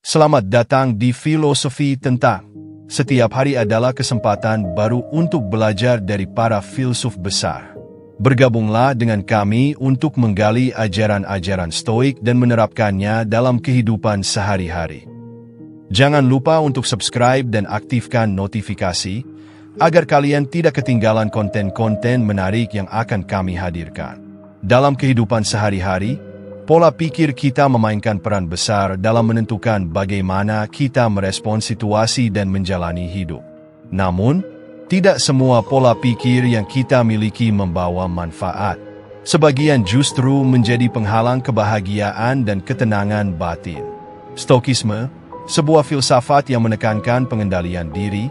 Selamat datang di Filosofi Tentang. Setiap hari adalah kesempatan baru untuk belajar dari para filsuf besar. Bergabunglah dengan kami untuk menggali ajaran-ajaran Stoik dan menerapkannya dalam kehidupan sehari-hari. Jangan lupa untuk subscribe dan aktifkan notifikasi, agar kalian tidak ketinggalan konten-konten menarik yang akan kami hadirkan. Dalam kehidupan sehari-hari, pola pikir kita memainkan peran besar dalam menentukan bagaimana kita merespons situasi dan menjalani hidup. Namun, tidak semua pola pikir yang kita miliki membawa manfaat. Sebagian justru menjadi penghalang kebahagiaan dan ketenangan batin. Stokisme, sebuah filsafat yang menekankan pengendalian diri,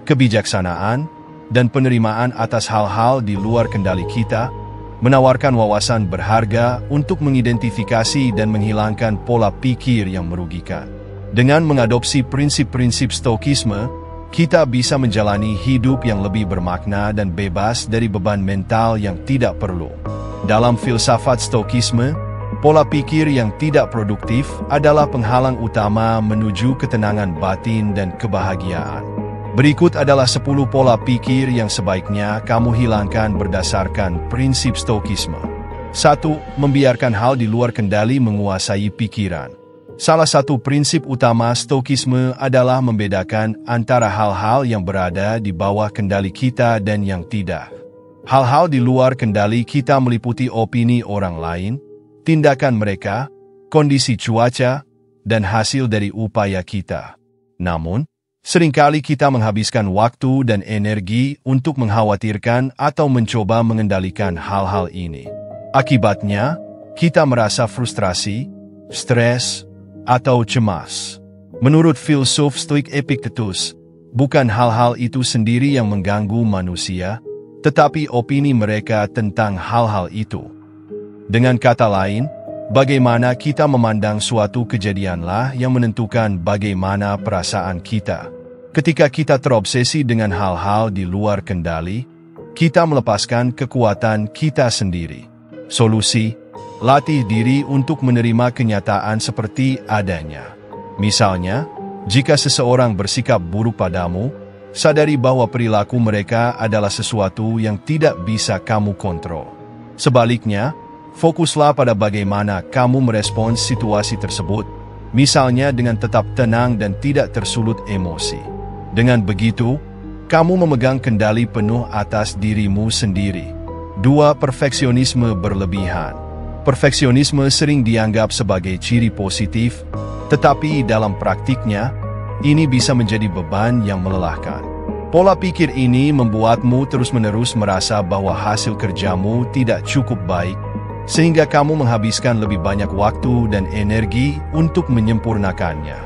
kebijaksanaan, dan penerimaan atas hal-hal di luar kendali kita, menawarkan wawasan berharga untuk mengidentifikasi dan menghilangkan pola pikir yang merugikan. Dengan mengadopsi prinsip-prinsip Stokisme, kita bisa menjalani hidup yang lebih bermakna dan bebas dari beban mental yang tidak perlu. Dalam filsafat Stokisme, pola pikir yang tidak produktif adalah penghalang utama menuju ketenangan batin dan kebahagiaan. Berikut adalah 10 pola pikir yang sebaiknya kamu hilangkan berdasarkan prinsip Stokisme. 1. Membiarkan hal di luar kendali menguasai pikiran. Salah satu prinsip utama Stokisme adalah membedakan antara hal-hal yang berada di bawah kendali kita dan yang tidak. Hal-hal di luar kendali kita meliputi opini orang lain, tindakan mereka, kondisi cuaca, dan hasil dari upaya kita. Namun, seringkali kita menghabiskan waktu dan energi untuk mengkhawatirkan atau mencoba mengendalikan hal-hal ini. Akibatnya, kita merasa frustrasi, stres, atau cemas. Menurut filsuf Stoik Epictetus, bukan hal-hal itu sendiri yang mengganggu manusia, tetapi opini mereka tentang hal-hal itu. Dengan kata lain, bagaimana kita memandang suatu kejadianlah yang menentukan bagaimana perasaan kita. Ketika kita terobsesi dengan hal-hal di luar kendali, kita melepaskan kekuatan kita sendiri. Solusi: latih diri untuk menerima kenyataan seperti adanya. Misalnya, jika seseorang bersikap buruk padamu, sadari bahwa perilaku mereka adalah sesuatu yang tidak bisa kamu kontrol. Sebaliknya, fokuslah pada bagaimana kamu merespons situasi tersebut, misalnya dengan tetap tenang dan tidak tersulut emosi. Dengan begitu, kamu memegang kendali penuh atas dirimu sendiri. 2. Perfeksionisme berlebihan. Perfeksionisme sering dianggap sebagai ciri positif, tetapi dalam praktiknya, ini bisa menjadi beban yang melelahkan. Pola pikir ini membuatmu terus-menerus merasa bahwa hasil kerjamu tidak cukup baik, sehingga kamu menghabiskan lebih banyak waktu dan energi untuk menyempurnakannya.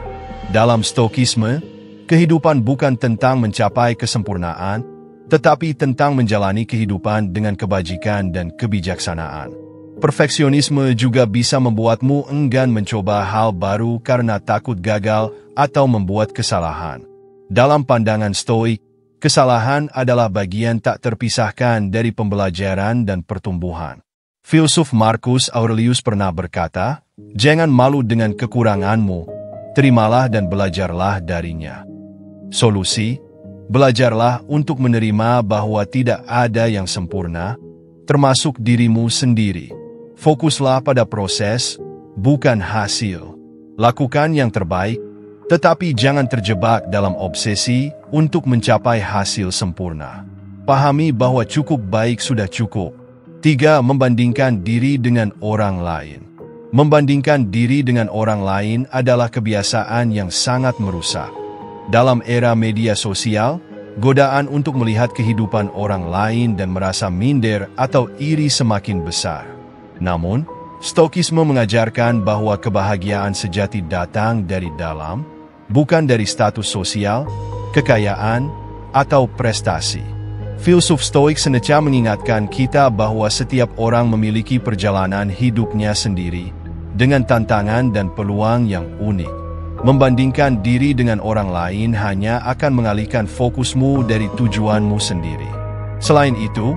Dalam Stokisme, kehidupan bukan tentang mencapai kesempurnaan, tetapi tentang menjalani kehidupan dengan kebajikan dan kebijaksanaan. Perfeksionisme juga bisa membuatmu enggan mencoba hal baru karena takut gagal atau membuat kesalahan. Dalam pandangan Stoik, kesalahan adalah bagian tak terpisahkan dari pembelajaran dan pertumbuhan. Filsuf Marcus Aurelius pernah berkata, "Jangan malu dengan kekuranganmu, terimalah dan belajarlah darinya." Solusi: belajarlah untuk menerima bahwa tidak ada yang sempurna, termasuk dirimu sendiri. Fokuslah pada proses, bukan hasil. Lakukan yang terbaik, tetapi jangan terjebak dalam obsesi untuk mencapai hasil sempurna. Pahami bahwa cukup baik sudah cukup. 3. Membandingkan diri dengan orang lain. Membandingkan diri dengan orang lain adalah kebiasaan yang sangat merusak. Dalam era media sosial, godaan untuk melihat kehidupan orang lain dan merasa minder atau iri semakin besar. Namun, Stokisme mengajarkan bahwa kebahagiaan sejati datang dari dalam, bukan dari status sosial, kekayaan, atau prestasi. Filsuf Stoik sengaja mengingatkan kita bahwa setiap orang memiliki perjalanan hidupnya sendiri, dengan tantangan dan peluang yang unik. Membandingkan diri dengan orang lain hanya akan mengalihkan fokusmu dari tujuanmu sendiri. Selain itu,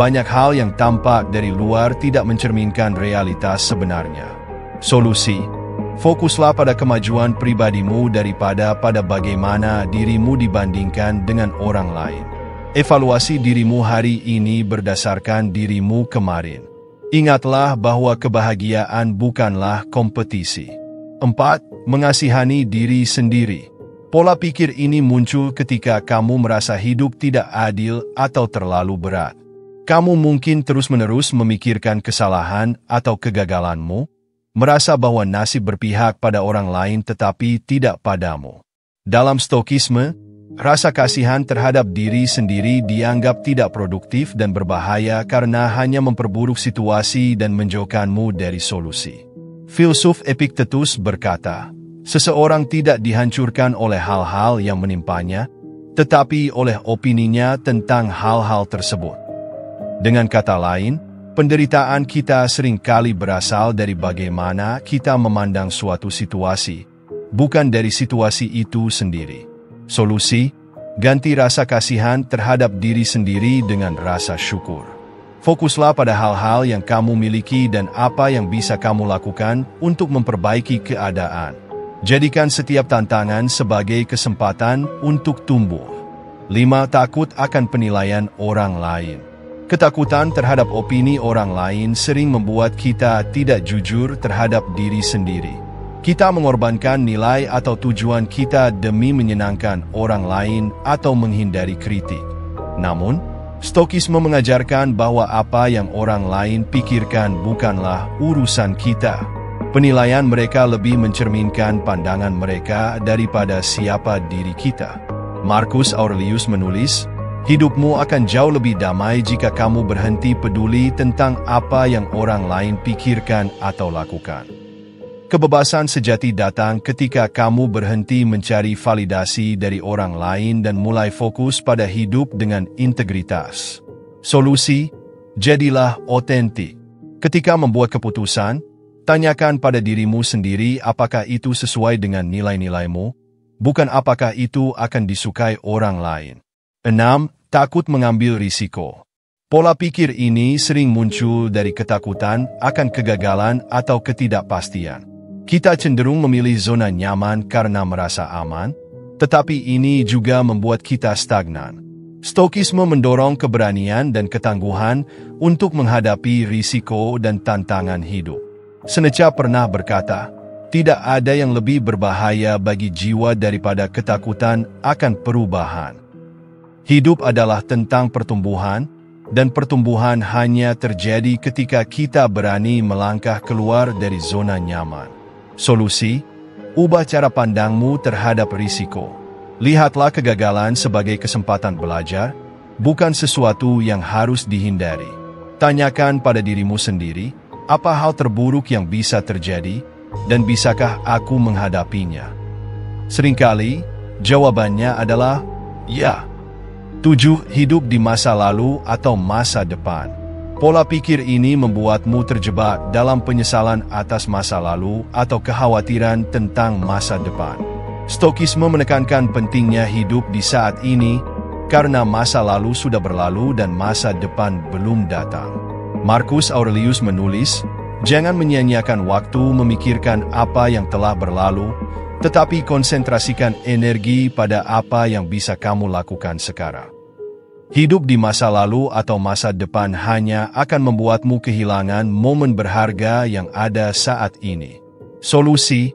banyak hal yang tampak dari luar tidak mencerminkan realitas sebenarnya. Solusi: Fokuslah pada kemajuan pribadimu daripada pada bagaimana dirimu dibandingkan dengan orang lain. Evaluasi dirimu hari ini berdasarkan dirimu kemarin. Ingatlah bahwa kebahagiaan bukanlah kompetisi. 4. Mengasihani diri sendiri. Pola pikir ini muncul ketika kamu merasa hidup tidak adil atau terlalu berat. Kamu mungkin terus-menerus memikirkan kesalahan atau kegagalanmu, merasa bahwa nasib berpihak pada orang lain tetapi tidak padamu. Dalam Stokisme, rasa kasihan terhadap diri sendiri dianggap tidak produktif dan berbahaya karena hanya memperburuk situasi dan menjauhkanmu dari solusi. Filsuf Epictetus berkata, seseorang tidak dihancurkan oleh hal-hal yang menimpanya, tetapi oleh opininya tentang hal-hal tersebut. Dengan kata lain, penderitaan kita seringkali berasal dari bagaimana kita memandang suatu situasi, bukan dari situasi itu sendiri. Solusi: ganti rasa kasihan terhadap diri sendiri dengan rasa syukur. Fokuslah pada hal-hal yang kamu miliki dan apa yang bisa kamu lakukan untuk memperbaiki keadaan. Jadikan setiap tantangan sebagai kesempatan untuk tumbuh. 5. Takut akan penilaian orang lain. Ketakutan terhadap opini orang lain sering membuat kita tidak jujur terhadap diri sendiri. Kita mengorbankan nilai atau tujuan kita demi menyenangkan orang lain atau menghindari kritik. Namun, Stokisme mengajarkan bahwa apa yang orang lain pikirkan bukanlah urusan kita. Penilaian mereka lebih mencerminkan pandangan mereka daripada siapa diri kita. Marcus Aurelius menulis, hidupmu akan jauh lebih damai jika kamu berhenti peduli tentang apa yang orang lain pikirkan atau lakukan. Kebebasan sejati datang ketika kamu berhenti mencari validasi dari orang lain dan mulai fokus pada hidup dengan integritas. Solusi: jadilah otentik. Ketika membuat keputusan, tanyakan pada dirimu sendiri apakah itu sesuai dengan nilai-nilaimu, bukan apakah itu akan disukai orang lain. 6. Takut mengambil risiko. Pola pikir ini sering muncul dari ketakutan akan kegagalan atau ketidakpastian. Kita cenderung memilih zona nyaman karena merasa aman, tetapi ini juga membuat kita stagnan. Stokisme mendorong keberanian dan ketangguhan untuk menghadapi risiko dan tantangan hidup. Seneca pernah berkata, tidak ada yang lebih berbahaya bagi jiwa daripada ketakutan akan perubahan. Hidup adalah tentang pertumbuhan, dan pertumbuhan hanya terjadi ketika kita berani melangkah keluar dari zona nyaman. Solusi: ubah cara pandangmu terhadap risiko. Lihatlah kegagalan sebagai kesempatan belajar, bukan sesuatu yang harus dihindari. Tanyakan pada dirimu sendiri, apa hal terburuk yang bisa terjadi, dan bisakah aku menghadapinya? Seringkali, jawabannya adalah ya. 7. Hidup di masa lalu atau masa depan. Pola pikir ini membuatmu terjebak dalam penyesalan atas masa lalu atau kekhawatiran tentang masa depan. Stokisme menekankan pentingnya hidup di saat ini karena masa lalu sudah berlalu dan masa depan belum datang. Marcus Aurelius menulis, jangan menyia-nyiakan waktu memikirkan apa yang telah berlalu, tetapi konsentrasikan energi pada apa yang bisa kamu lakukan sekarang. Hidup di masa lalu atau masa depan hanya akan membuatmu kehilangan momen berharga yang ada saat ini. Solusi: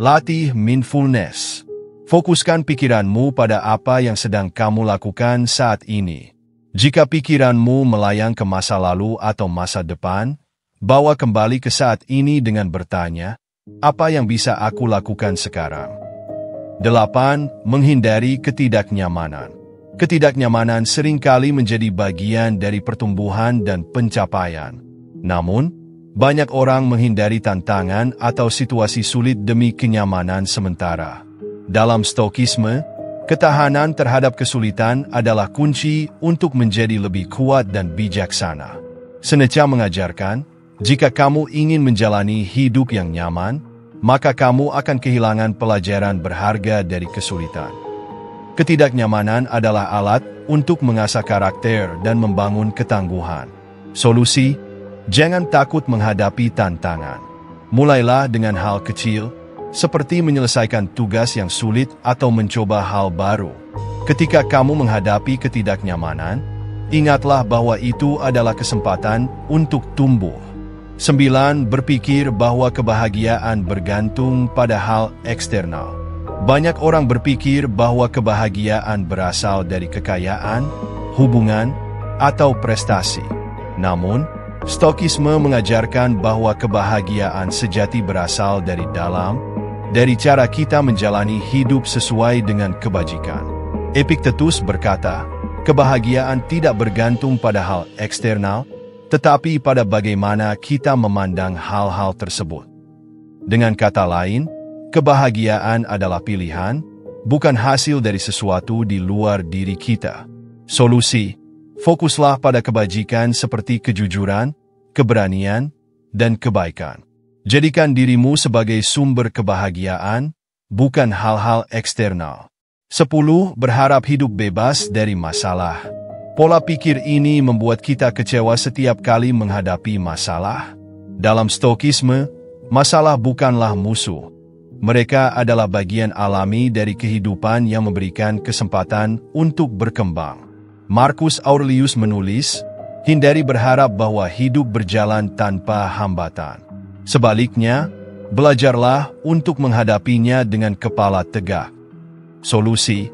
latih mindfulness. Fokuskan pikiranmu pada apa yang sedang kamu lakukan saat ini. Jika pikiranmu melayang ke masa lalu atau masa depan, bawa kembali ke saat ini dengan bertanya, apa yang bisa aku lakukan sekarang? 8. Menghindari ketidaknyamanan. Ketidaknyamanan seringkali menjadi bagian dari pertumbuhan dan pencapaian. Namun, banyak orang menghindari tantangan atau situasi sulit demi kenyamanan sementara. Dalam Stokisme, ketahanan terhadap kesulitan adalah kunci untuk menjadi lebih kuat dan bijaksana. Seneca mengajarkan, jika kamu ingin menjalani hidup yang nyaman, maka kamu akan kehilangan pelajaran berharga dari kesulitan. Ketidaknyamanan adalah alat untuk mengasah karakter dan membangun ketangguhan. Solusi: jangan takut menghadapi tantangan. Mulailah dengan hal kecil, seperti menyelesaikan tugas yang sulit atau mencoba hal baru. Ketika kamu menghadapi ketidaknyamanan, ingatlah bahwa itu adalah kesempatan untuk tumbuh. 9. Berpikir bahwa kebahagiaan bergantung pada hal eksternal. Banyak orang berpikir bahwa kebahagiaan berasal dari kekayaan, hubungan, atau prestasi. Namun, Stokisme mengajarkan bahwa kebahagiaan sejati berasal dari dalam, dari cara kita menjalani hidup sesuai dengan kebajikan. Epictetus berkata, kebahagiaan tidak bergantung pada hal eksternal, tetapi pada bagaimana kita memandang hal-hal tersebut. Dengan kata lain, kebahagiaan adalah pilihan, bukan hasil dari sesuatu di luar diri kita. Solusi: fokuslah pada kebajikan seperti kejujuran, keberanian, dan kebaikan. Jadikan dirimu sebagai sumber kebahagiaan, bukan hal-hal eksternal. 10. Berharap hidup bebas dari masalah. Pola pikir ini membuat kita kecewa setiap kali menghadapi masalah. Dalam Stokisme, masalah bukanlah musuh. Mereka adalah bagian alami dari kehidupan yang memberikan kesempatan untuk berkembang. Marcus Aurelius menulis, hindari berharap bahwa hidup berjalan tanpa hambatan. Sebaliknya, belajarlah untuk menghadapinya dengan kepala tegak. Solusi: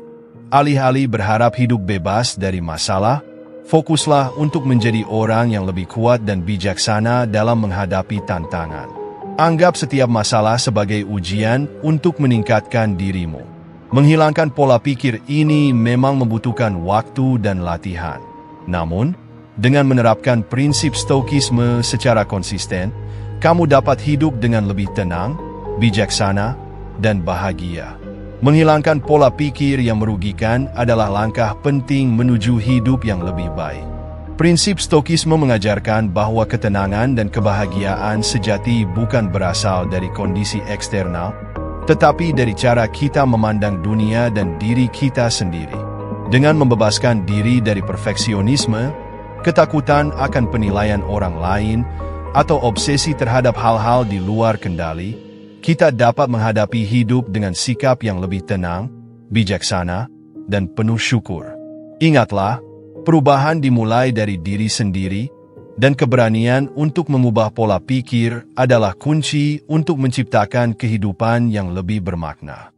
alih-alih berharap hidup bebas dari masalah, fokuslah untuk menjadi orang yang lebih kuat dan bijaksana dalam menghadapi tantangan. Anggap setiap masalah sebagai ujian untuk meningkatkan dirimu. Menghilangkan pola pikir ini memang membutuhkan waktu dan latihan. Namun, dengan menerapkan prinsip Stokisme secara konsisten, kamu dapat hidup dengan lebih tenang, bijaksana, dan bahagia. Menghilangkan pola pikir yang merugikan adalah langkah penting menuju hidup yang lebih baik. Prinsip Stokisme mengajarkan bahwa ketenangan dan kebahagiaan sejati bukan berasal dari kondisi eksternal, tetapi dari cara kita memandang dunia dan diri kita sendiri. Dengan membebaskan diri dari perfeksionisme, ketakutan akan penilaian orang lain, atau obsesi terhadap hal-hal di luar kendali, kita dapat menghadapi hidup dengan sikap yang lebih tenang, bijaksana, dan penuh syukur. Ingatlah, perubahan dimulai dari diri sendiri, dan keberanian untuk mengubah pola pikir adalah kunci untuk menciptakan kehidupan yang lebih bermakna.